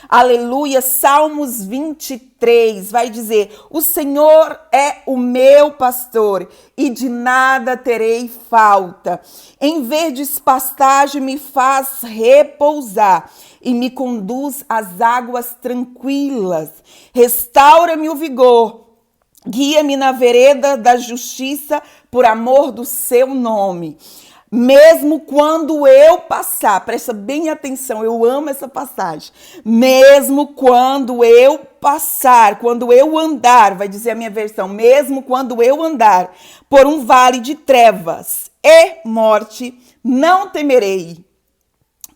Aleluia. Salmos 23 vai dizer: o Senhor é o meu pastor e de nada terei falta. Em verdes pastagens me faz repousar e me conduz às águas tranquilas. Restaura-me o vigor, guia-me na vereda da justiça por amor do seu nome. Mesmo quando eu passar, presta bem atenção, eu amo essa passagem. Mesmo quando eu passar, quando eu andar, vai dizer a minha versão, mesmo quando eu andar por um vale de trevas e morte, não temerei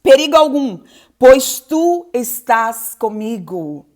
perigo algum, pois tu estás comigo.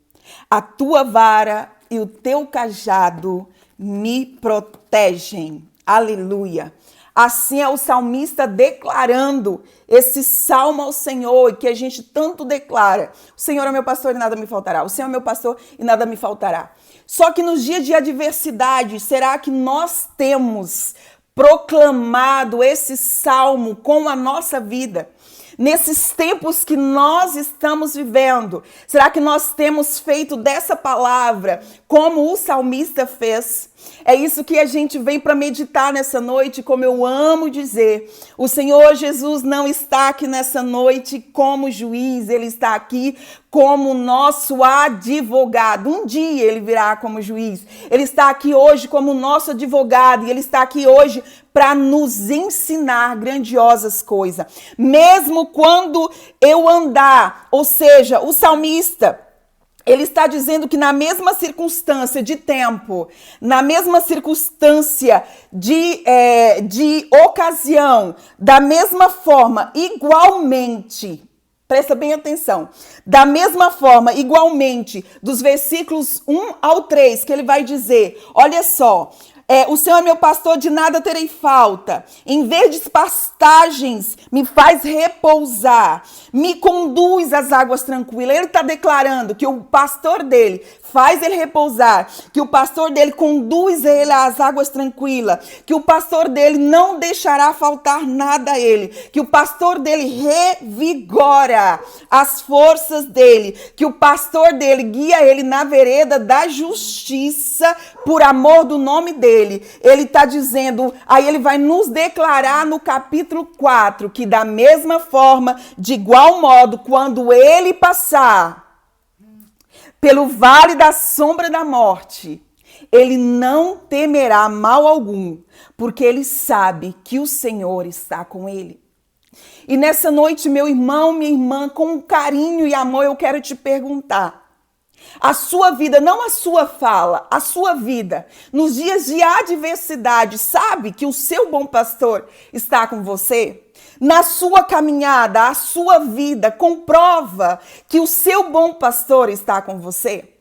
A tua vara e o teu cajado me protegem. Aleluia. Assim é o salmista declarando esse salmo ao Senhor, que a gente tanto declara. O Senhor é meu pastor e nada me faltará. O Senhor é meu pastor e nada me faltará. Só que nos dias de adversidade, será que nós temos proclamado esse salmo com a nossa vida? Nesses tempos que nós estamos vivendo, será que nós temos feito dessa palavra como o salmista fez? É isso que a gente vem para meditar nessa noite, como eu amo dizer. O Senhor Jesus não está aqui nessa noite como juiz, ele está aqui como nosso advogado. Um dia ele virá como juiz. Ele está aqui hoje como nosso advogado e ele está aqui hoje para nos ensinar grandiosas coisas. Mesmo quando eu andar, ou seja, o salmista, ele está dizendo que na mesma circunstância de tempo, na mesma circunstância de ocasião, da mesma forma, igualmente, presta bem atenção, da mesma forma, igualmente, dos versículos 1 ao 3, que ele vai dizer, olha só, o Senhor é meu pastor, de nada terei falta. Em verdes pastagens me faz repousar, me conduz às águas tranquilas. Ele está declarando que o pastor dele faz ele repousar, que o pastor dele conduz ele às águas tranquilas, que o pastor dele não deixará faltar nada a ele, que o pastor dele revigora as forças dele, que o pastor dele guia ele na vereda da justiça por amor do nome dele. Ele está dizendo, aí ele vai nos declarar no capítulo 4, que da mesma forma, de igual modo, quando ele passar pelo vale da sombra da morte, ele não temerá mal algum, porque ele sabe que o Senhor está com ele. E nessa noite, meu irmão, minha irmã, com carinho e amor, eu quero te perguntar, a sua vida, não a sua fala, a sua vida, nos dias de adversidade, sabe que o seu bom pastor está com você? Na sua caminhada, a sua vida comprova que o seu bom pastor está com você?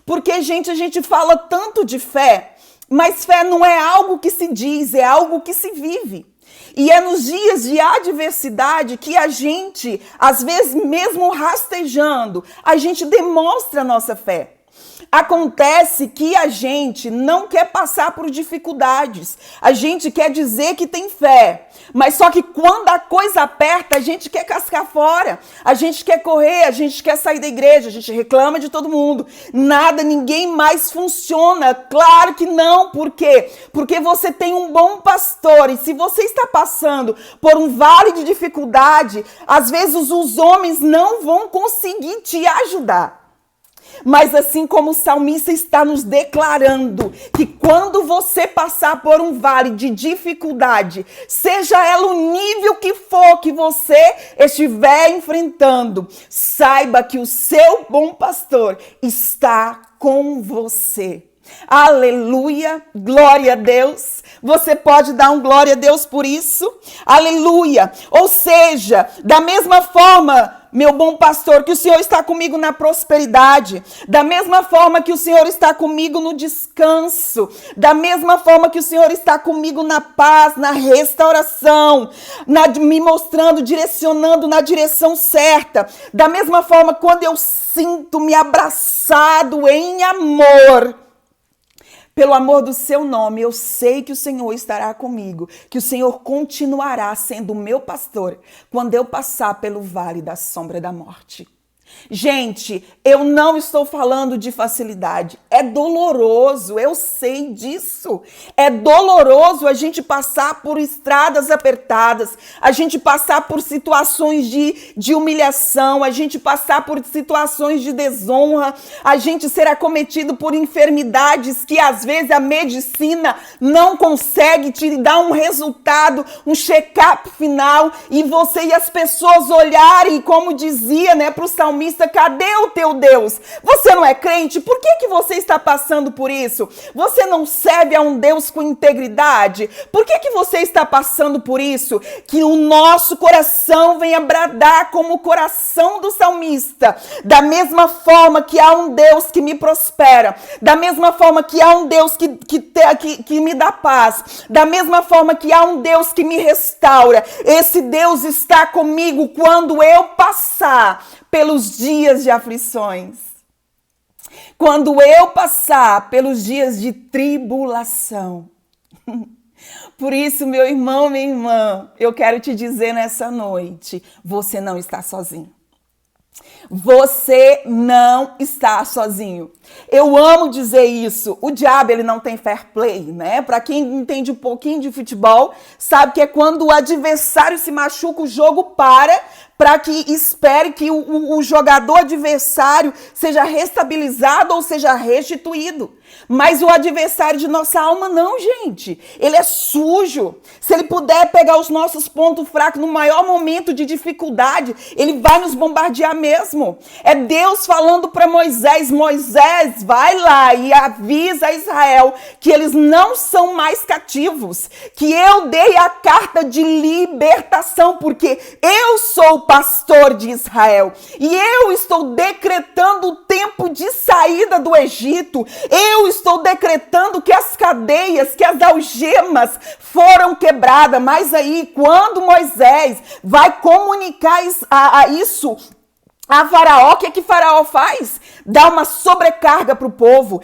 Porque, gente, a gente fala tanto de fé, mas fé não é algo que se diz, é algo que se vive. E é nos dias de adversidade que a gente, às vezes mesmo rastejando, a gente demonstra a nossa fé. Acontece que a gente não quer passar por dificuldades. A gente quer dizer que tem fé. Mas só que quando a coisa aperta, a gente quer cascar fora. A gente quer correr, a gente quer sair da igreja, a gente reclama de todo mundo. Nada, ninguém mais funciona. Claro que não. Por quê? Porque você tem um bom pastor. E se você está passando por um vale de dificuldade, às vezes os homens não vão conseguir te ajudar. Mas assim como o salmista está nos declarando que quando você passar por um vale de dificuldade, seja ela o nível que for que você estiver enfrentando, saiba que o seu bom pastor está com você. Aleluia, glória a Deus. Você pode dar um glória a Deus por isso? Aleluia. Ou seja, da mesma forma, meu bom pastor, que o Senhor está comigo na prosperidade, da mesma forma que o Senhor está comigo no descanso, da mesma forma que o Senhor está comigo na paz, na restauração, me mostrando, direcionando na direção certa, da mesma forma quando eu sinto-me abraçado em amor, pelo amor do seu nome, eu sei que o Senhor estará comigo, que o Senhor continuará sendo o meu pastor quando eu passar pelo vale da sombra da morte. Gente, eu não estou falando de facilidade. É doloroso, eu sei disso. É doloroso a gente passar por estradas apertadas, a gente passar por situações de humilhação, a gente passar por situações de desonra, a gente ser acometido por enfermidades que às vezes a medicina não consegue te dar um resultado, um check-up final, e você e as pessoas olharem, como dizia, né, para o salmista: cadê o teu Deus? Você não é crente? Por que você está passando por isso? Você não serve a um Deus com integridade? Por que você está passando por isso? Que o nosso coração venha bradar como o coração do salmista. Da mesma forma que há um Deus que me prospera, da mesma forma que há um Deus que me dá paz, da mesma forma que há um Deus que me restaura, esse Deus está comigo quando eu passar pelos dias de aflições. Quando eu passar pelos dias de tribulação. Por isso, meu irmão, minha irmã, eu quero te dizer nessa noite, você não está sozinho. Você não está sozinho. Eu amo dizer isso. O diabo, ele não tem fair play, né? Para quem entende um pouquinho de futebol, sabe que é quando o adversário se machuca, o jogo para que espere que o jogador adversário seja restabilizado ou seja restituído. Mas o adversário de nossa alma não, gente. Ele é sujo. Se ele puder pegar os nossos pontos fracos no maior momento de dificuldade, ele vai nos bombardear mesmo. É Deus falando para Moisés: Moisés, vai lá e avisa a Israel que eles não são mais cativos, que eu dei a carta de libertação, porque eu sou o pastor de Israel e eu estou decretando o tempo de saída do Egito. Eu estou decretando que as cadeias, que as algemas foram quebradas. Mas aí, quando Moisés vai comunicar isso a Faraó, o que Faraó faz? Dá uma sobrecarga para o povo.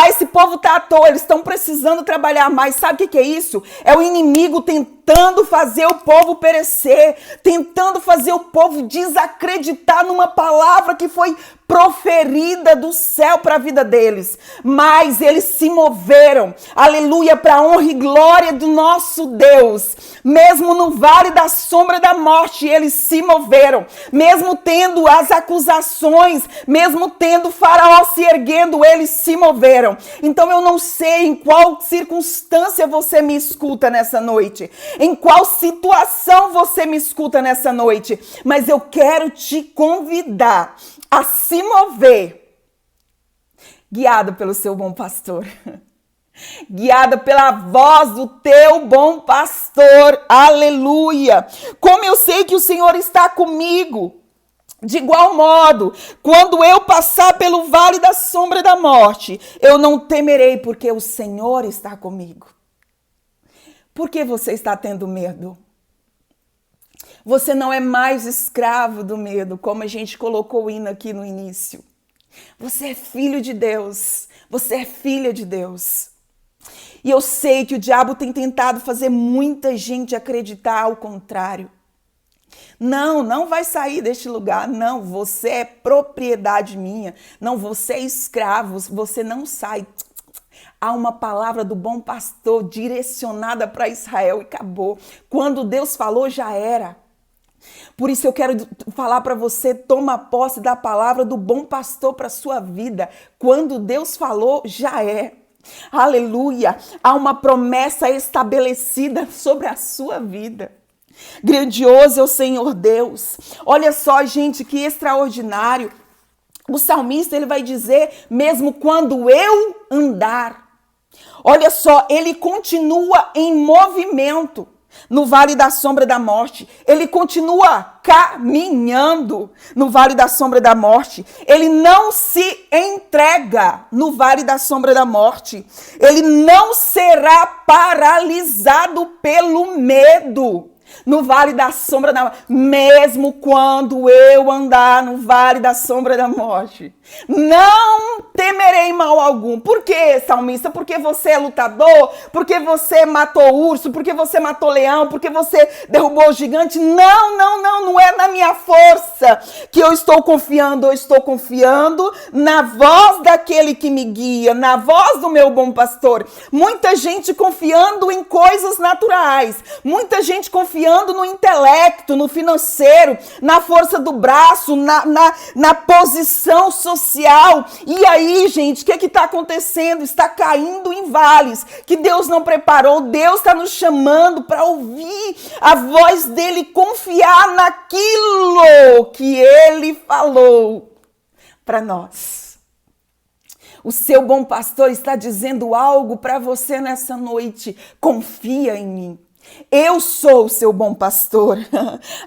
Esse povo tá à toa, eles estão precisando trabalhar mais. Sabe o que é isso? É o inimigo tentando fazer o povo perecer, tentando fazer o povo desacreditar numa palavra que foi proferida do céu para a vida deles. Mas eles se moveram, aleluia, para a honra e glória do nosso Deus. Mesmo no vale da sombra da morte, eles se moveram. Mesmo tendo as acusações, mesmo tendo Faraó se erguendo, eles se moveram. Então eu não sei em qual circunstância você me escuta nessa noite, em qual situação você me escuta nessa noite, mas eu quero te convidar a se mover, guiado pelo seu bom pastor, guiada pela voz do teu bom pastor, aleluia. Como eu sei que o Senhor está comigo, de igual modo, quando eu passar pelo vale da sombra da morte, eu não temerei, porque o Senhor está comigo. Por que você está tendo medo? Você não é mais escravo do medo, como a gente colocou o hino aqui no início. Você é filho de Deus, você é filha de Deus. E eu sei que o diabo tem tentado fazer muita gente acreditar ao contrário. Não vai sair deste lugar. Não, você é propriedade minha. Não, você é escravo, você não sai. Há uma palavra do bom pastor direcionada para Israel e acabou. Quando Deus falou, já era. Por isso eu quero falar para você: toma posse da palavra do bom pastor para a sua vida. Quando Deus falou, já é. Aleluia! Há uma promessa estabelecida sobre a sua vida. Grandioso é o Senhor Deus. Olha só, gente, que extraordinário. O salmista, ele vai dizer: mesmo quando eu andar. Olha só, ele continua em movimento no vale da sombra da morte. Ele continua caminhando no vale da sombra da morte. Ele não se entrega no vale da sombra da morte. Ele não será paralisado pelo medo. no vale da sombra da morte, mesmo quando eu andar no vale da sombra da morte, não temerei mal algum. Por quê, salmista? Porque você é lutador? Porque você matou urso? Porque você matou leão? Porque você derrubou o gigante? Não é na minha força que eu estou confiando na voz daquele que me guia, na voz do meu bom pastor. Muita gente confiando em coisas naturais, muita gente confiando no intelecto, no financeiro, na força do braço, na posição social. E aí, gente, o que está acontecendo? Está caindo em vales que Deus não preparou. Deus está nos chamando para ouvir a voz dele, confiar naquilo que ele falou para nós. O seu bom pastor está dizendo algo para você nessa noite. Confia em mim. Eu sou o seu bom pastor.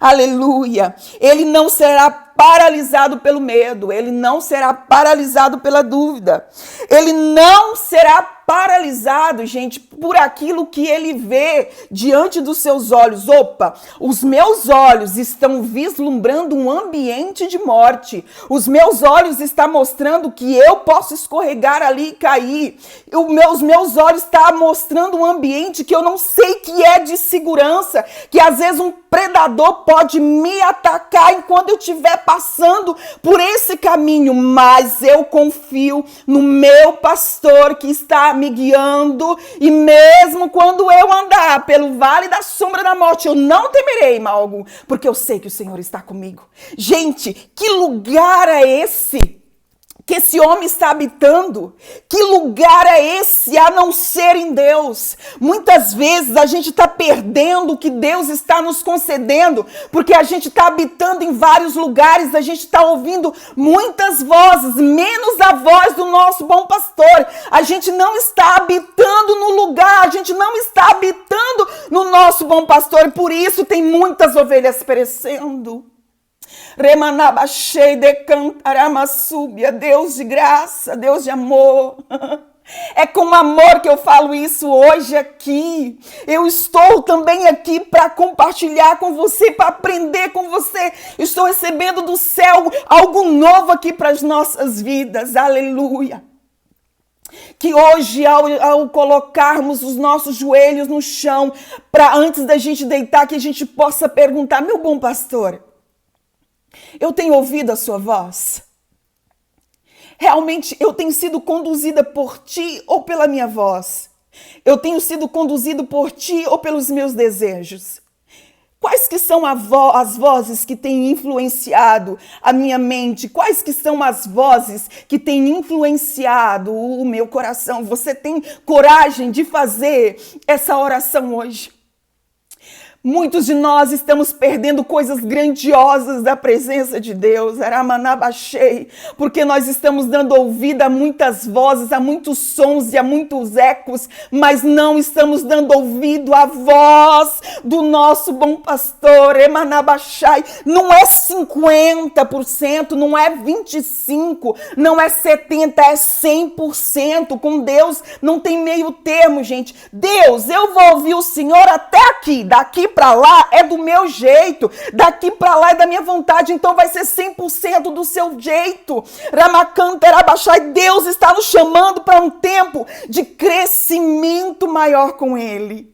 Aleluia. Ele não será paralisado pelo medo. Ele não será paralisado pela dúvida. Ele não será paralisado, gente, por aquilo que ele vê diante dos seus olhos. Opa, os meus olhos estão vislumbrando um ambiente de morte. Os meus olhos estão mostrando que eu posso escorregar ali e cair. Os meus olhos estão mostrando um ambiente que eu não sei que é de segurança, que às vezes um predador pode me atacar enquanto eu estiver passando por esse caminho, mas eu confio no meu pastor que está me guiando, e mesmo quando eu andar pelo vale da sombra da morte, eu não temerei mal algum, porque eu sei que o Senhor está comigo. Gente, que lugar é esse que esse homem está habitando? Que lugar é esse a não ser em Deus? Muitas vezes a gente está perdendo o que Deus está nos concedendo, porque a gente está habitando em vários lugares, a gente está ouvindo muitas vozes, menos a voz do nosso bom pastor. A gente não está habitando no lugar, a gente não está habitando no nosso bom pastor, e por isso tem muitas ovelhas perecendo. Remanabachei de cantaramasúbia, Deus de graça, Deus de amor. É com amor que eu falo isso hoje aqui. Eu estou também aqui para compartilhar com você, para aprender com você. Estou recebendo do céu algo novo aqui para as nossas vidas. Aleluia. Que hoje, ao colocarmos os nossos joelhos no chão, para antes da gente deitar, que a gente possa perguntar: meu bom pastor, eu tenho ouvido a sua voz? Realmente eu tenho sido conduzida por ti ou pela minha voz? Eu tenho sido conduzido por ti ou pelos meus desejos? Quais que são as vozes que têm influenciado a minha mente? Quais que são as vozes que têm influenciado o meu coração? Você tem coragem de fazer essa oração hoje? Muitos de nós estamos perdendo coisas grandiosas da presença de Deus, Aramanabachei, porque nós estamos dando ouvido a muitas vozes, a muitos sons e a muitos ecos, mas não estamos dando ouvido à voz do nosso bom pastor, Emanabachai. Não é 50%, não é 25%, não é 70%, é 100%. Com Deus não tem meio termo, gente. Deus, eu vou ouvir o Senhor até aqui, daqui para lá é do meu jeito, daqui para lá é da minha vontade, então vai ser 100% do seu jeito. Ramacanterabachai, Deus está nos chamando para um tempo de crescimento maior com Ele.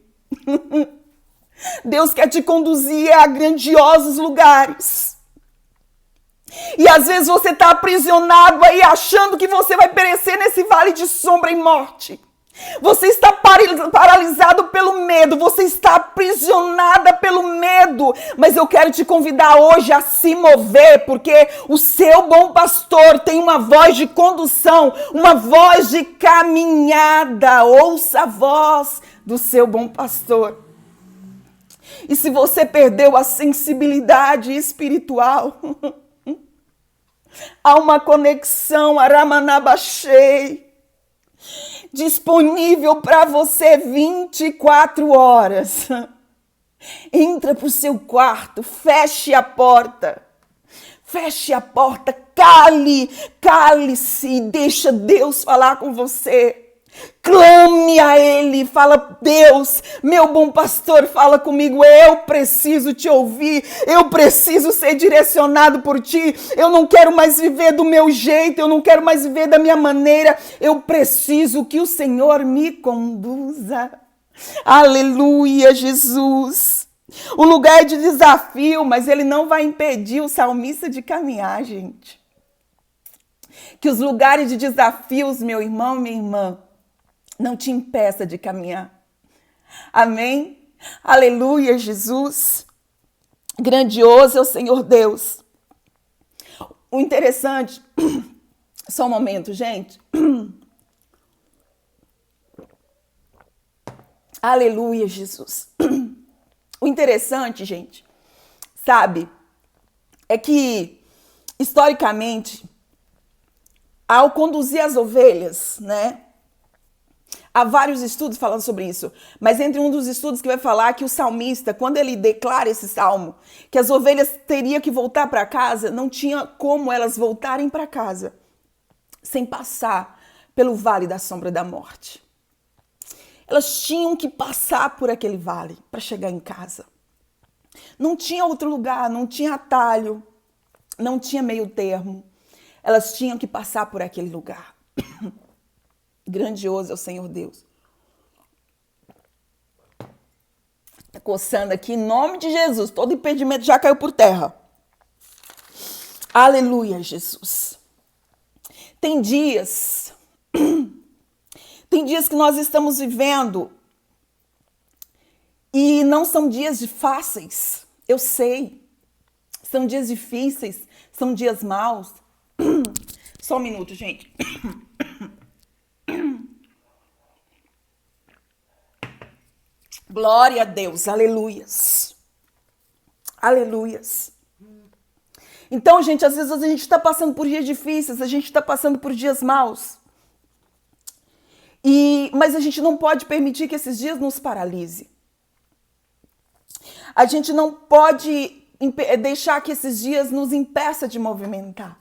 Deus quer te conduzir a grandiosos lugares. E às vezes você está aprisionado aí, achando que você vai perecer nesse vale de sombra e morte. Você está paralisado pelo medo, você está aprisionada pelo medo, mas eu quero te convidar hoje a se mover, porque o seu bom pastor tem uma voz de condução, uma voz de caminhada. Ouça a voz do seu bom pastor. E se você perdeu a sensibilidade espiritual, há uma conexão, Aramanabachei, disponível para você 24 horas. Entra para o seu quarto, feche a porta, cale-se e deixa Deus falar com você. Clame a Ele, fala: Deus, meu bom pastor, fala comigo, eu preciso te ouvir, eu preciso ser direcionado por ti, eu não quero mais viver do meu jeito, eu não quero mais viver da minha maneira, eu preciso que o Senhor me conduza. Aleluia, Jesus. O lugar é de desafio, mas ele não vai impedir o salmista de caminhar, gente. Que os lugares de desafios, meu irmão, minha irmã, não te impeça de caminhar. Amém? Aleluia, Jesus. Grandioso é o Senhor Deus. O interessante... Só um momento, gente. Aleluia, Jesus. O interessante, gente, sabe, é que, historicamente, ao conduzir as ovelhas, né, há vários estudos falando sobre isso, mas entre um dos estudos que vai falar que o salmista, quando ele declara esse salmo, que as ovelhas teriam que voltar para casa, não tinha como elas voltarem para casa sem passar pelo vale da sombra da morte. Elas tinham que passar por aquele vale para chegar em casa. Não tinha outro lugar, não tinha atalho, não tinha meio termo. Elas tinham que passar por aquele lugar. Grandioso é o Senhor Deus. Tá coçando aqui, em nome de Jesus. Todo impedimento já caiu por terra. Aleluia, Jesus. Tem dias que nós estamos vivendo e não são dias fáceis. Eu sei. São dias difíceis, são dias maus. Só um minuto, gente. Glória a Deus, aleluias. Aleluias. Então, gente, às vezes a gente está passando por dias difíceis, a gente está passando por dias maus. Mas a gente não pode permitir que esses dias nos paralise. A gente não pode deixar que esses dias nos impeça de movimentar.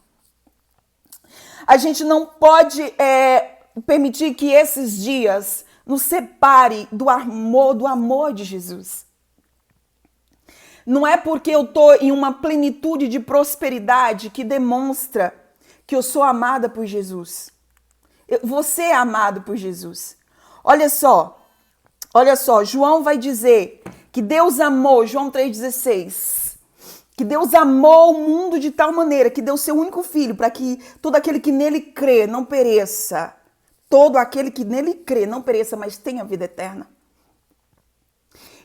A gente não pode permitir que esses dias nos separe do amor de Jesus. Não é porque eu estou em uma plenitude de prosperidade que demonstra que eu sou amada por Jesus. Você é amado por Jesus. Olha só, João vai dizer que Deus amou, João 3,16, que Deus amou o mundo de tal maneira que deu seu único filho para que todo aquele que nele crê não pereça. Todo aquele que nele crê não pereça, mas tenha vida eterna.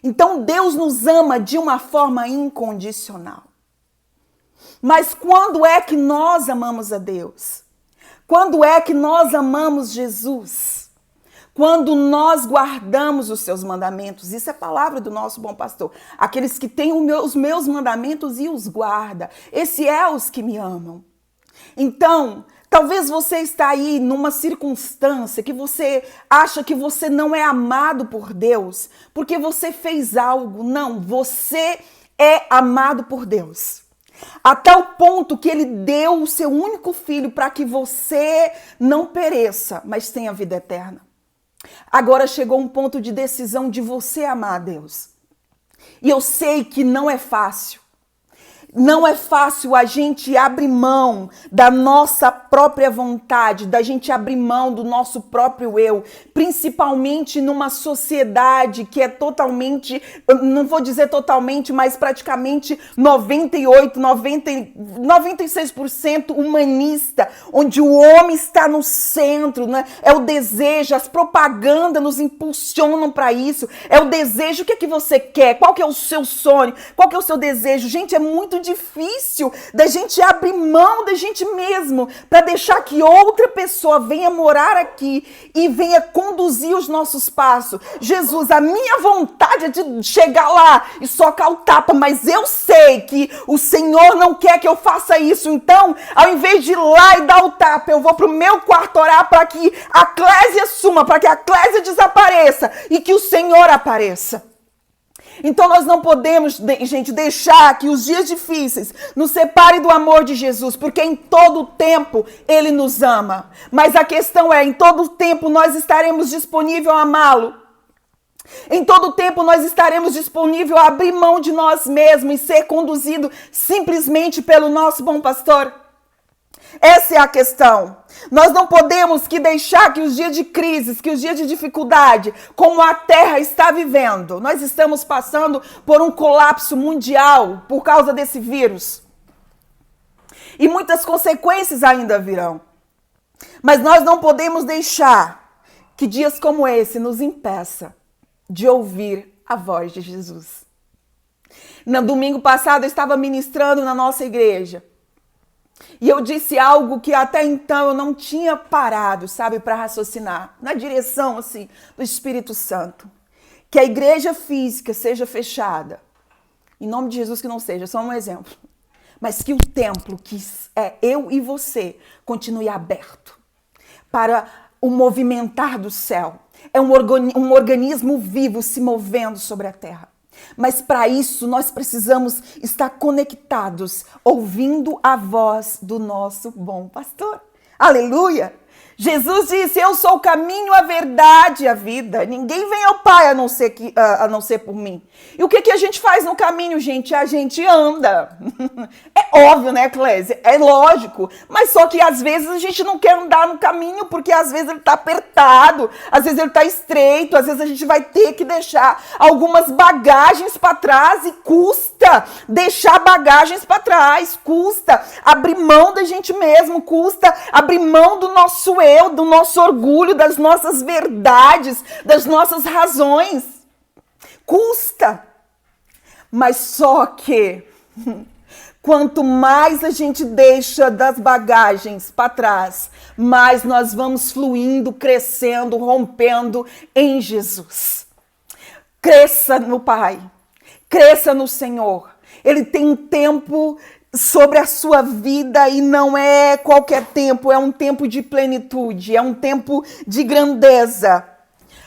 Então Deus nos ama de uma forma incondicional. Mas quando é que nós amamos a Deus? Quando é que nós amamos Jesus? Quando nós guardamos os seus mandamentos. Isso é palavra do nosso bom pastor. Aqueles que têm os meus mandamentos e os guarda. Esse é os que me amam. Então, talvez você está aí numa circunstância que você acha que você não é amado por Deus porque você fez algo. Não, você é amado por Deus. A tal ponto que ele deu o seu único filho para que você não pereça, mas tenha vida eterna. Agora chegou um ponto de decisão de você amar a Deus. E eu sei que não é fácil. Não é fácil a gente abrir mão da nossa própria vontade, da gente abrir mão do nosso próprio eu, principalmente numa sociedade que é totalmente, não vou dizer totalmente, mas praticamente 96% humanista, onde o homem está no centro, né? É o desejo, as propagandas nos impulsionam para isso, é o desejo, o que é que você quer, qual que é o seu sonho, qual que é o seu desejo, gente, é muito difícil da gente abrir mão da gente mesmo para deixar que outra pessoa venha morar aqui e venha conduzir os nossos passos. Jesus, a minha vontade é de chegar lá e socar o tapa, mas eu sei que o Senhor não quer que eu faça isso. Então, ao invés de ir lá e dar o tapa, eu vou para o meu quarto orar para que a Clésia suma, para que a Clésia desapareça e que o Senhor apareça. Então nós não podemos, gente, deixar que os dias difíceis nos separem do amor de Jesus, porque em todo tempo Ele nos ama. Mas a questão é, em todo tempo nós estaremos disponíveis a amá-lo. Em todo tempo nós estaremos disponíveis a abrir mão de nós mesmos e ser conduzido simplesmente pelo nosso bom pastor. Essa é a questão. Nós não podemos que deixar que os dias de crise, que os dias de dificuldade, como a Terra está vivendo, nós estamos passando por um colapso mundial por causa desse vírus. E muitas consequências ainda virão. Mas nós não podemos deixar que dias como esse nos impeça de ouvir a voz de Jesus. No domingo passado eu estava ministrando na nossa igreja. E eu disse algo que até então eu não tinha parado, sabe, para raciocinar. Na direção, assim, do Espírito Santo. Que a igreja física seja fechada. Em nome de Jesus que não seja, só um exemplo. Mas que o templo, que é eu e você, continue aberto. Para o movimentar do céu. É um organismo vivo se movendo sobre a terra. Mas para isso nós precisamos estar conectados, ouvindo a voz do nosso bom pastor. Aleluia! Jesus disse, eu sou o caminho, a verdade e a vida. Ninguém vem ao Pai a não ser por mim. E o que a gente faz no caminho, gente? A gente anda. É óbvio, né, Clésia? É lógico. Mas só que às vezes a gente não quer andar no caminho porque às vezes ele está apertado, às vezes ele está estreito, às vezes a gente vai ter que deixar algumas bagagens para trás e custa deixar bagagens para trás, custa abrir mão da gente mesmo, custa abrir mão do nosso eu, do nosso orgulho, das nossas verdades, das nossas razões. Custa. Mas só que quanto mais a gente deixa das bagagens para trás, mais nós vamos fluindo, crescendo, rompendo em Jesus. Cresça no Pai. Cresça no Senhor. Ele tem um tempo sobre a sua vida e não é qualquer tempo, é um tempo de plenitude, é um tempo de grandeza.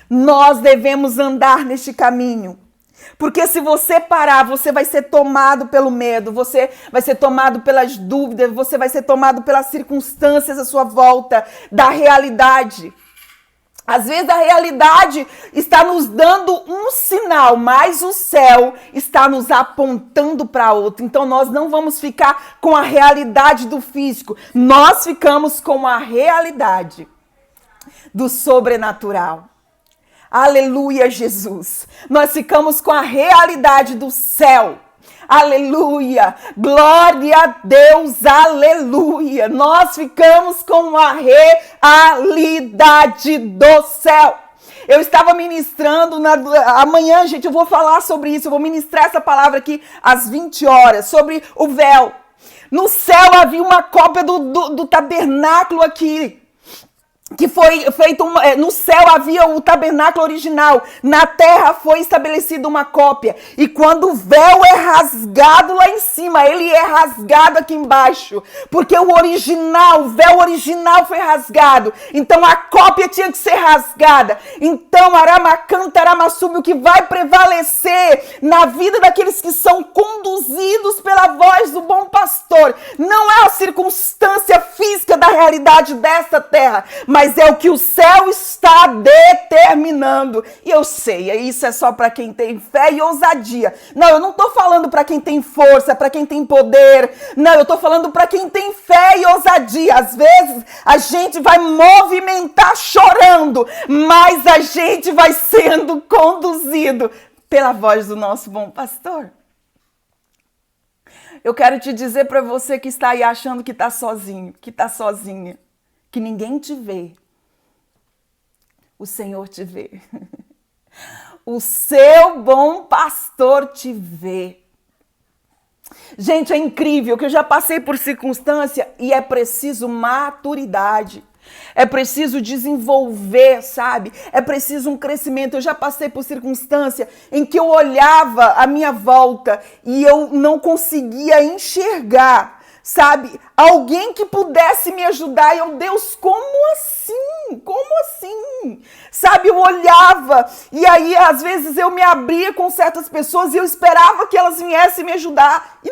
Nós devemos andar neste caminho, porque se você parar, você vai ser tomado pelo medo, você vai ser tomado pelas dúvidas, você vai ser tomado pelas circunstâncias à sua volta, da realidade. Às vezes a realidade está nos dando um sinal, mas o céu está nos apontando para outro. Então nós não vamos ficar com a realidade do físico, nós ficamos com a realidade do sobrenatural. Aleluia, Jesus. Nós ficamos com a realidade do céu. Aleluia, glória a Deus, aleluia. Nós ficamos com a realidade do céu. Eu estava ministrando, amanhã, gente, eu vou falar sobre isso, eu vou ministrar essa palavra aqui às 20 horas, sobre o véu. No céu havia uma cópia do tabernáculo aqui, que foi feito, no céu havia o tabernáculo original, na terra foi estabelecida uma cópia, e quando o véu é rasgado lá em cima, ele é rasgado aqui embaixo, porque o véu original foi rasgado, então a cópia tinha que ser rasgada. Então Aramacanta, Aramassumi, o que vai prevalecer na vida daqueles que são conduzidos pela voz do bom pastor, não é a circunstância física da realidade desta terra, mas é o que o céu está determinando. E eu sei, isso é só para quem tem fé e ousadia. Não, eu não estou falando para quem tem força, para quem tem poder. Não, eu estou falando para quem tem fé e ousadia. Às vezes a gente vai movimentar chorando, mas a gente vai sendo conduzido pela voz do nosso bom pastor. Eu quero te dizer para você que está aí achando que está sozinho, que está sozinha, que ninguém te vê. O Senhor te vê. O seu bom pastor te vê. Gente, é incrível que eu já passei por circunstância e é preciso maturidade. É preciso desenvolver, sabe? É preciso um crescimento. Eu já passei por circunstância em que eu olhava à minha volta e eu não conseguia enxergar, sabe? Alguém que pudesse me ajudar. E eu, Deus, como assim? assim? Como assim? Sabe, eu olhava e aí às vezes eu me abria com certas pessoas e eu esperava que elas viessem me ajudar e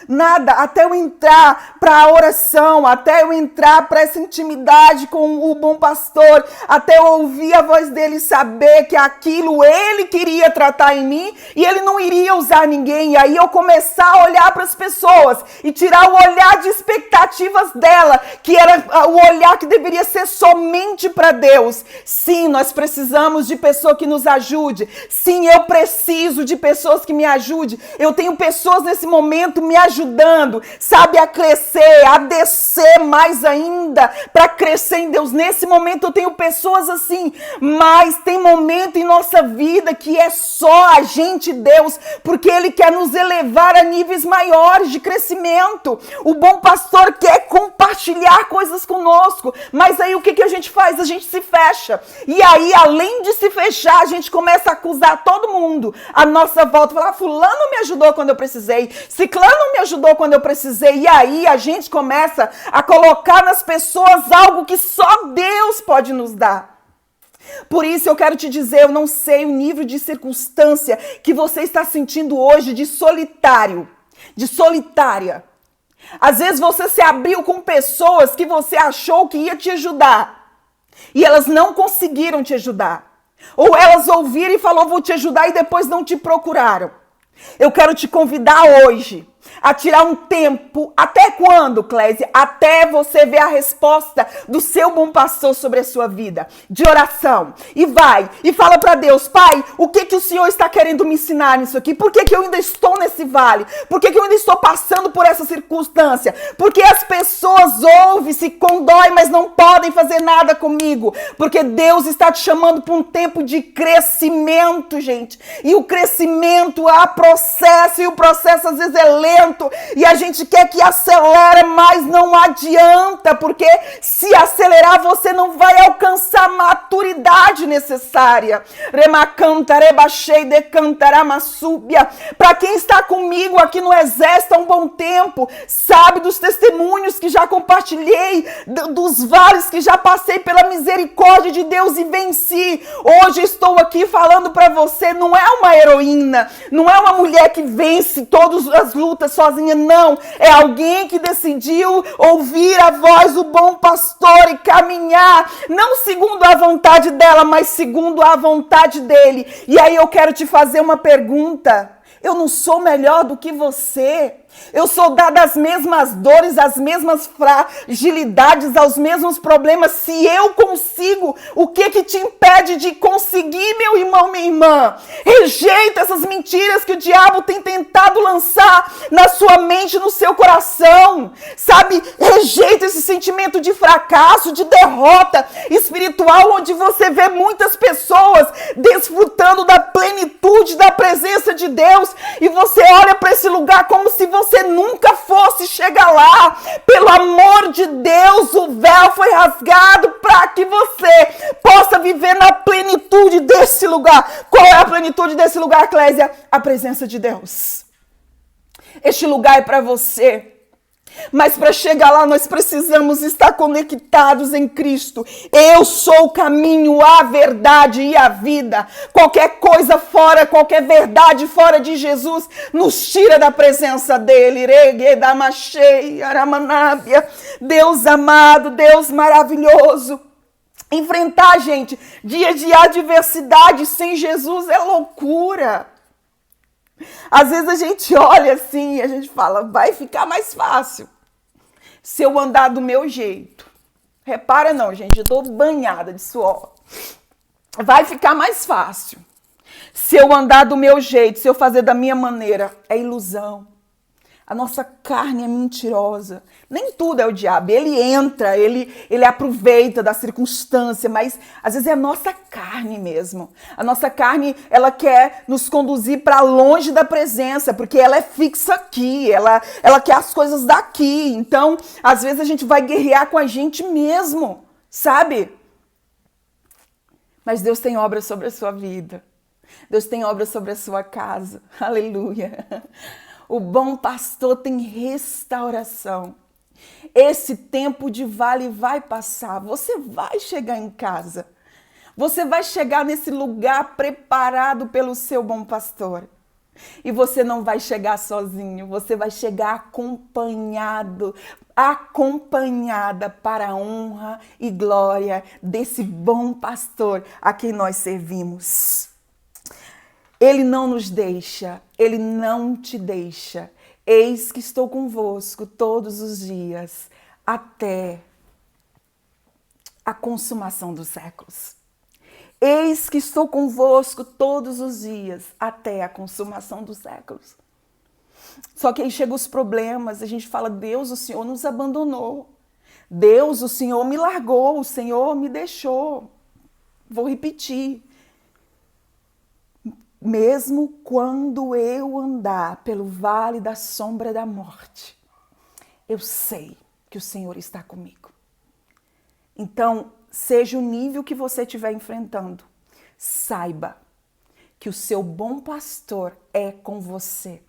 nada, até eu entrar para a oração, até eu entrar para essa intimidade com o bom pastor, até eu ouvir a voz dele e saber que aquilo ele queria tratar em mim e ele não iria usar ninguém. E aí eu começar a olhar para as pessoas e tirar o olhar de expectativas dela, que era o olhar que deveria ser somente para Deus. Sim, nós precisamos de pessoa que nos ajude. Sim, eu preciso de pessoas que me ajudem. Eu tenho pessoas nesse momento me ajudando, sabe, a crescer, a descer mais ainda, para crescer em Deus. Nesse momento eu tenho pessoas assim, mas tem momento em nossa vida que é só a gente e Deus, porque Ele quer nos elevar a níveis maiores de crescimento. O bom pastor quer compartilhar coisas conosco, mas aí o que a gente faz? A gente se fecha. E aí, além de se fechar, a gente começa a acusar todo mundo à nossa volta, falar, fulano me ajudou quando eu precisei, ciclano me ajudou quando eu precisei. E aí a gente começa a colocar nas pessoas algo que só Deus pode nos dar. Por isso eu quero te dizer, eu não sei o nível de circunstância que você está sentindo hoje de solitário, de solitária. Às vezes você se abriu com pessoas que você achou que ia te ajudar e elas não conseguiram te ajudar. Ou elas ouviram e falaram, vou te ajudar e depois não te procuraram. Eu quero te convidar hoje a tirar um tempo. Até quando, Clésia? Até você ver a resposta do seu bom pastor sobre a sua vida, de oração. E vai, e fala para Deus, Pai, o que o Senhor está querendo me ensinar nisso aqui? Por que eu ainda estou nesse vale? Por que eu ainda estou passando por essa circunstância? Porque as pessoas ouvem, se condói, mas não podem fazer nada comigo. Porque Deus está te chamando para um tempo de crescimento, gente. E o crescimento há processo, e o processo às vezes é lento. E a gente quer que acelere, mas não adianta, porque se acelerar você não vai alcançar a maturidade necessária. Para quem está comigo aqui no exército há um bom tempo, sabe dos testemunhos que já compartilhei, dos vales que já passei pela misericórdia de Deus e venci. Hoje estou aqui falando para você, não é uma heroína, não é uma mulher que vence todas as lutas sozinha, não. É alguém que decidiu ouvir a voz do bom pastor e caminhar, não segundo a vontade dela, mas segundo a vontade dele. E aí eu quero te fazer uma pergunta. Eu não sou melhor do que você. Eu sou dada às mesmas dores, às mesmas fragilidades, aos mesmos problemas. Se eu consigo, o que te impede de conseguir, meu irmão, minha irmã? Rejeita essas mentiras que o diabo tem tentado lançar na sua mente, no seu coração. Sabe? Rejeita esse sentimento de fracasso, de derrota espiritual, onde você vê muitas pessoas desfrutando da plenitude da presença de Deus e você olha para esse lugar como se você nunca fosse chegar lá. Pelo amor de Deus, o véu foi rasgado para que você possa viver na plenitude desse lugar. Qual é a plenitude desse lugar, Clésia? A presença de Deus. Este lugar é para você. Mas para chegar lá nós precisamos estar conectados em Cristo. Eu sou o caminho, a verdade e a vida. Qualquer coisa fora, qualquer verdade fora de Jesus nos tira da presença dele. Deus amado, Deus maravilhoso. Enfrentar, gente, dias de adversidade sem Jesus é loucura. Às vezes a gente olha assim e a gente fala, vai ficar mais fácil se eu andar do meu jeito. Repara não, gente, eu tô banhada de suor. Vai ficar mais fácil se eu andar do meu jeito, se eu fazer da minha maneira. É ilusão. A nossa carne é mentirosa. Nem tudo é o diabo. Ele entra, ele aproveita da circunstância, mas às vezes é a nossa carne mesmo. A nossa carne, ela quer nos conduzir para longe da presença, porque ela é fixa aqui, ela quer as coisas daqui. Então, às vezes a gente vai guerrear com a gente mesmo, sabe? Mas Deus tem obra sobre a sua vida. Deus tem obra sobre a sua casa. Aleluia. O bom pastor tem restauração. Esse tempo de vale vai passar. Você vai chegar em casa. Você vai chegar nesse lugar preparado pelo seu bom pastor. E você não vai chegar sozinho, você vai chegar acompanhada para a honra e glória desse bom pastor a quem nós servimos. Ele não nos deixa, ele não te deixa. Eis que estou convosco todos os dias, até a consumação dos séculos. Eis que estou convosco todos os dias, até a consumação dos séculos. Só que aí chegam os problemas, a gente fala, Deus, o Senhor nos abandonou. Deus, o Senhor me largou, o Senhor me deixou. Vou repetir. Mesmo quando eu andar pelo vale da sombra da morte, eu sei que o Senhor está comigo. Então, seja o nível que você estiver enfrentando, saiba que o seu bom pastor é com você.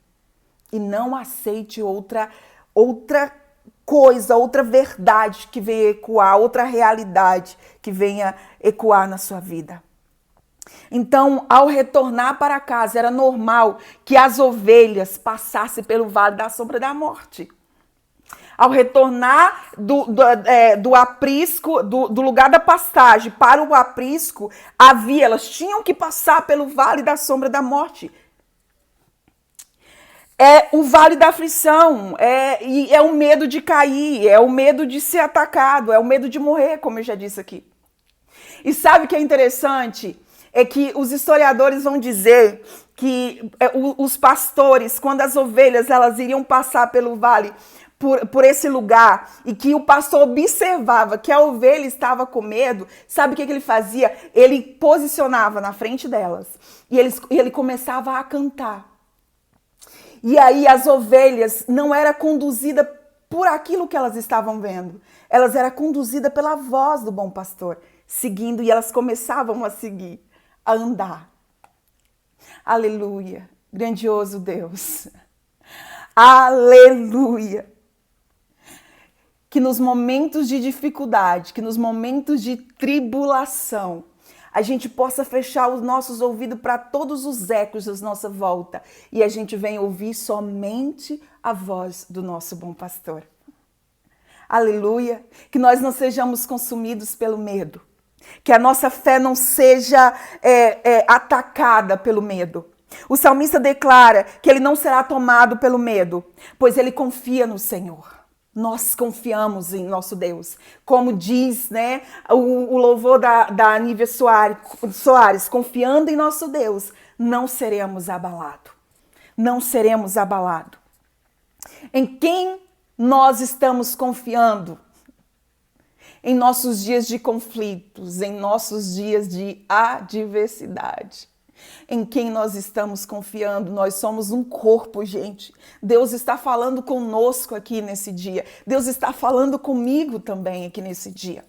E não aceite outra coisa, outra verdade que venha ecoar, outra realidade que venha ecoar na sua vida. Então, ao retornar para casa, era normal que as ovelhas passassem pelo vale da sombra da morte. Ao retornar do aprisco, do lugar da pastagem para o aprisco, elas tinham que passar pelo vale da sombra da morte. É o vale da aflição, é o medo de cair, é o medo de ser atacado, é o medo de morrer, como eu já disse aqui. E sabe o que é interessante? É que os historiadores vão dizer que os pastores, quando as ovelhas elas iriam passar pelo vale, por esse lugar, e que o pastor observava que a ovelha estava com medo, sabe o que ele fazia? Ele posicionava na frente delas e ele começava a cantar. E aí as ovelhas não eram conduzidas por aquilo que elas estavam vendo, elas eram conduzidas pela voz do bom pastor, seguindo, e elas começavam a seguir, a andar. Aleluia, grandioso Deus. Aleluia. Que nos momentos de dificuldade, que nos momentos de tribulação, a gente possa fechar os nossos ouvidos para todos os ecos da nossa volta e a gente venha ouvir somente a voz do nosso bom pastor. Aleluia. Que nós não sejamos consumidos pelo medo. Que a nossa fé não seja atacada pelo medo. O salmista declara que ele não será tomado pelo medo, pois ele confia no Senhor. Nós confiamos em nosso Deus. Como diz, né, o louvor da Nívia Soares, confiando em nosso Deus, não seremos abalados. Não seremos abalados. Em quem nós estamos confiando? Em nossos dias de conflitos, em nossos dias de adversidade. Em quem nós estamos confiando? Nós somos um corpo, gente. Deus está falando conosco aqui nesse dia. Deus está falando comigo também aqui nesse dia.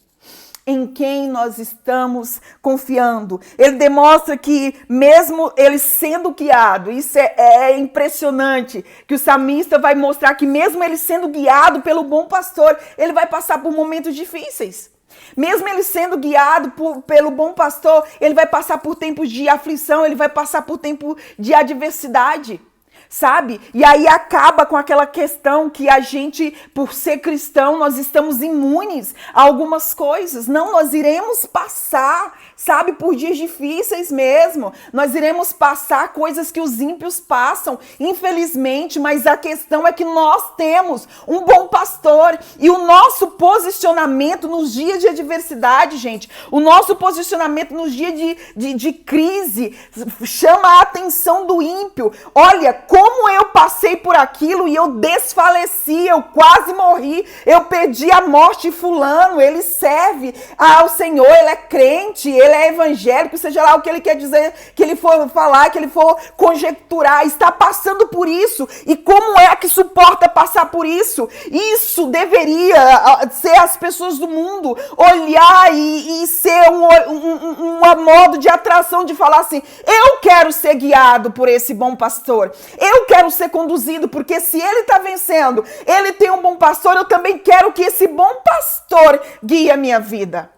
Em quem nós estamos confiando? Ele demonstra que mesmo ele sendo guiado, isso é impressionante, que o salmista vai mostrar que mesmo ele sendo guiado pelo bom pastor, ele vai passar por momentos difíceis. Mesmo ele sendo guiado pelo bom pastor, ele vai passar por tempos de aflição, ele vai passar por tempo de adversidade, sabe? E aí acaba com aquela questão que a gente, por ser cristão, nós estamos imunes a algumas coisas. Não, nós iremos passar, sabe, por dias difíceis mesmo. Nós iremos passar coisas que os ímpios passam, infelizmente, mas a questão é que nós temos um bom pastor e o nosso posicionamento nos dias de adversidade, gente, o nosso posicionamento nos dias de crise chama a atenção do ímpio. Olha, como eu passei por aquilo e eu desfaleci, eu quase morri, eu perdi a morte de fulano, ele serve ao Senhor, ele é crente, ele é evangélico, seja lá o que ele quer dizer, que ele for falar, que ele for conjecturar, está passando por isso. E como é que suporta passar por isso? Isso deveria ser as pessoas do mundo olhar e ser um modo de atração de falar assim, eu quero ser guiado por esse bom pastor, Eu quero ser conduzido, porque se ele está vencendo, ele tem um bom pastor, eu também quero que esse bom pastor guie a minha vida.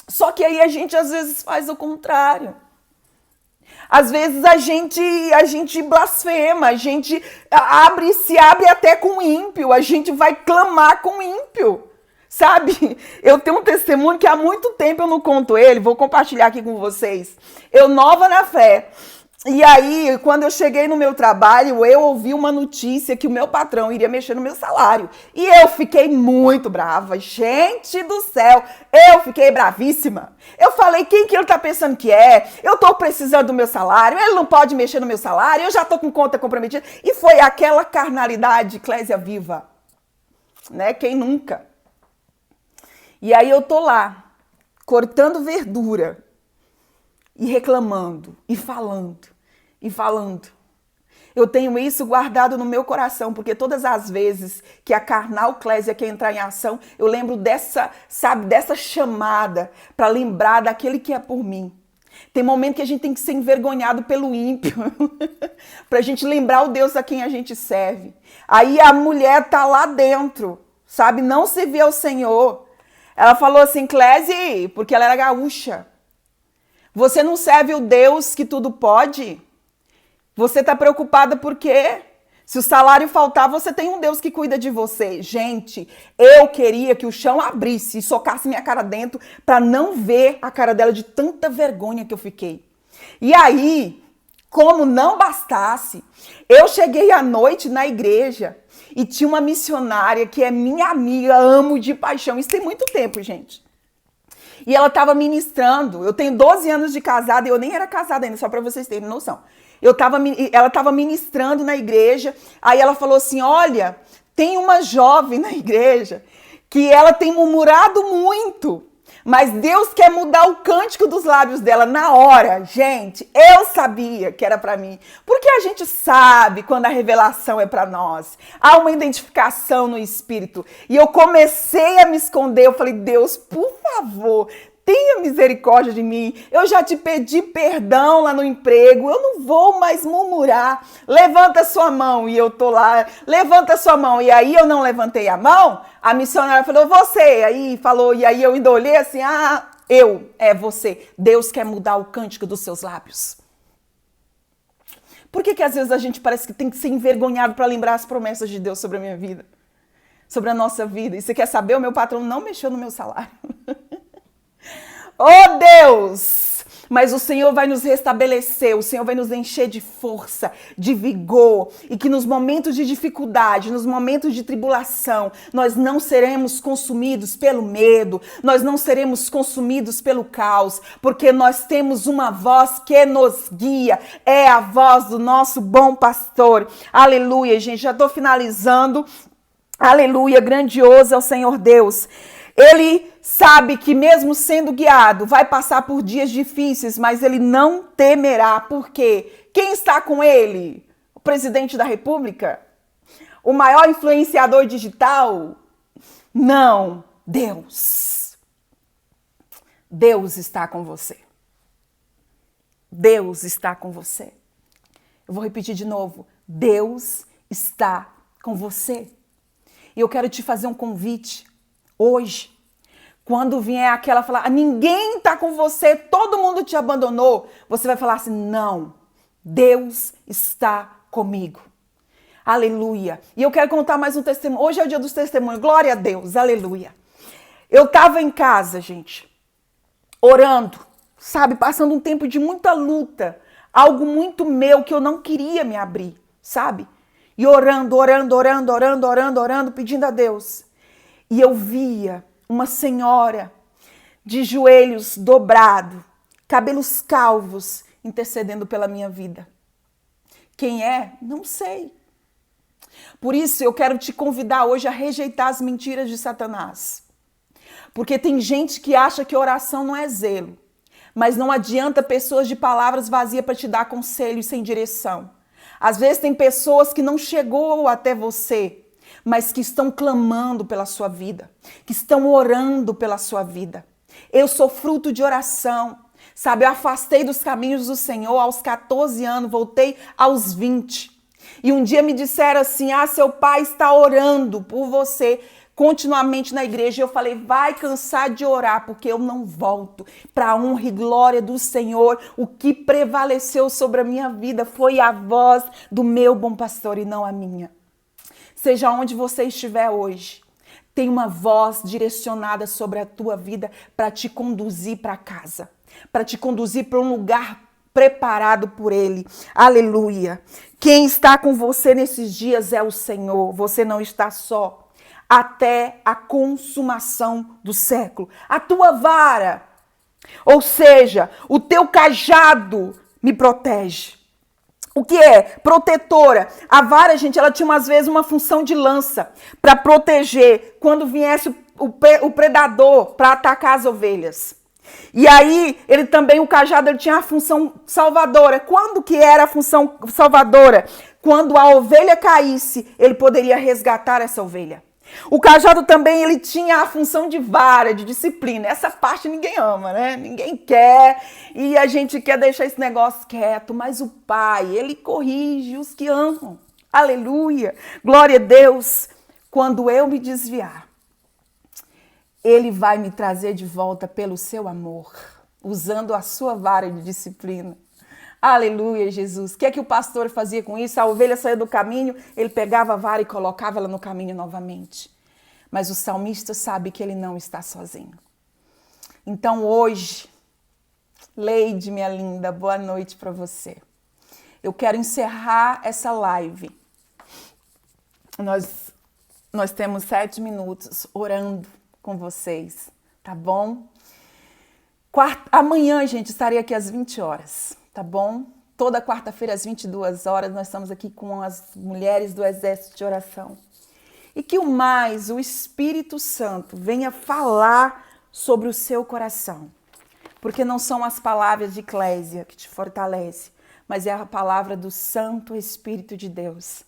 Só que aí a gente às vezes faz o contrário. Às vezes a gente blasfema, a gente se abre até com o ímpio, a gente vai clamar com o ímpio. Sabe, eu tenho um testemunho que há muito tempo eu não conto ele, vou compartilhar aqui com vocês. Eu nova na fé. E aí, quando eu cheguei no meu trabalho, eu ouvi uma notícia que o meu patrão iria mexer no meu salário. E eu fiquei muito brava. Gente do céu, eu fiquei bravíssima. Eu falei, quem que ele tá pensando que é? Eu tô precisando do meu salário, ele não pode mexer no meu salário, eu já tô com conta comprometida. E foi aquela carnalidade, Eclésia Viva, né? Quem nunca? E aí eu tô lá, cortando verdura, e reclamando, e falando. Eu tenho isso guardado no meu coração, porque todas as vezes que a carnal Clésia quer entrar em ação, eu lembro dessa chamada para lembrar daquele que é por mim. Tem momento que a gente tem que ser envergonhado pelo ímpio, para a gente lembrar o Deus a quem a gente serve. Aí a mulher tá lá dentro, sabe, não serviu ao Senhor. Ela falou assim, Clésia, porque ela era gaúcha. Você não serve o Deus que tudo pode? Você está preocupada por quê? Se o salário faltar, você tem um Deus que cuida de você. Gente, eu queria que o chão abrisse e socasse minha cara dentro para não ver a cara dela de tanta vergonha que eu fiquei. E aí, como não bastasse, eu cheguei à noite na igreja e tinha uma missionária que é minha amiga, amo de paixão. Isso tem muito tempo, gente. E ela estava ministrando. Eu tenho 12 anos de casada e eu nem era casada ainda, só para vocês terem noção. Ela estava ministrando na igreja, aí ela falou assim, olha, tem uma jovem na igreja que ela tem murmurado muito, mas Deus quer mudar o cântico dos lábios dela na hora. Gente, eu sabia que era para mim, porque a gente sabe quando a revelação é para nós. Há uma identificação no Espírito. E eu comecei a me esconder, eu falei, Deus, por favor, tenha misericórdia de mim, eu já te pedi perdão lá no emprego, eu não vou mais murmurar, levanta sua mão, e eu tô lá, levanta sua mão, e aí eu não levantei a mão, a missionária falou, você, aí falou, e aí eu ainda olhei assim, você, Deus quer mudar o cântico dos seus lábios. Por que às vezes a gente parece que tem que ser envergonhado para lembrar as promessas de Deus sobre a minha vida, sobre a nossa vida? E você quer saber, o meu patrão não mexeu no meu salário. Oh Deus! Mas o Senhor vai nos restabelecer, o Senhor vai nos encher de força, de vigor, e que nos momentos de dificuldade, nos momentos de tribulação, nós não seremos consumidos pelo medo, nós não seremos consumidos pelo caos, porque nós temos uma voz que nos guia, é a voz do nosso bom pastor. Aleluia, gente, já estou finalizando. Aleluia, grandioso é o Senhor Deus. Ele sabe que mesmo sendo guiado, vai passar por dias difíceis, mas ele não temerá. Por quê? Quem está com ele? O presidente da República? O maior influenciador digital? Não, Deus. Deus está com você. Deus está com você. Eu vou repetir de novo. Deus está com você. E eu quero te fazer um convite. Hoje, quando vier aquela falar, ninguém está com você, todo mundo te abandonou, você vai falar assim, não, Deus está comigo. Aleluia. E eu quero contar mais um testemunho. Hoje é o dia dos testemunhos. Glória a Deus. Aleluia. Eu estava em casa, gente, orando, sabe, passando um tempo de muita luta, algo muito meu que eu não queria me abrir, sabe? E orando, pedindo a Deus. E eu via uma senhora de joelhos dobrados, cabelos calvos, intercedendo pela minha vida. Quem é? Não sei. Por isso eu quero te convidar hoje a rejeitar as mentiras de Satanás. Porque tem gente que acha que oração não é zelo. Mas não adianta pessoas de palavras vazias para te dar conselho sem direção. Às vezes tem pessoas que não chegou até você, mas que estão clamando pela sua vida, que estão orando pela sua vida. Eu sou fruto de oração, sabe? Eu afastei dos caminhos do Senhor aos 14 anos, voltei aos 20. E um dia me disseram assim, seu pai está orando por você continuamente na igreja. Eu falei, vai cansar de orar, porque eu não volto. Para a honra e glória do Senhor, o que prevaleceu sobre a minha vida foi a voz do meu bom pastor e não a minha. Seja onde você estiver hoje, tem uma voz direcionada sobre a tua vida para te conduzir para casa, para te conduzir para um lugar preparado por Ele. Aleluia. Quem está com você nesses dias é o Senhor. Você não está só. Até a consumação do século. A tua vara, ou seja, o teu cajado me protege. O que é? Protetora. A vara, gente, ela tinha às vezes uma função de lança para proteger quando viesse o predador para atacar as ovelhas. E aí, ele também, o cajado, ele tinha a função salvadora. Quando que era a função salvadora? Quando a ovelha caísse, ele poderia resgatar essa ovelha. O cajado também, ele tinha a função de vara, de disciplina. Essa parte ninguém ama, né? Ninguém quer. E a gente quer deixar esse negócio quieto. Mas o Pai, ele corrige os que amam. Aleluia. Glória a Deus. Quando eu me desviar, Ele vai me trazer de volta pelo seu amor, usando a sua vara de disciplina. Aleluia, Jesus. O que é que o pastor fazia com isso? A ovelha saía do caminho, ele pegava a vara e colocava ela no caminho novamente. Mas o salmista sabe que ele não está sozinho. Então hoje, Leide, minha linda, boa noite para você. Eu quero encerrar essa live. Nós temos 7 minutos orando com vocês, tá bom? Amanhã, gente, estarei aqui às 20 horas, tá bom? Toda quarta-feira às 22 horas nós estamos aqui com as mulheres do Exército de Oração. E que o Espírito Santo venha falar sobre o seu coração. Porque não são as palavras de Eclésia que te fortalece, mas é a palavra do Santo Espírito de Deus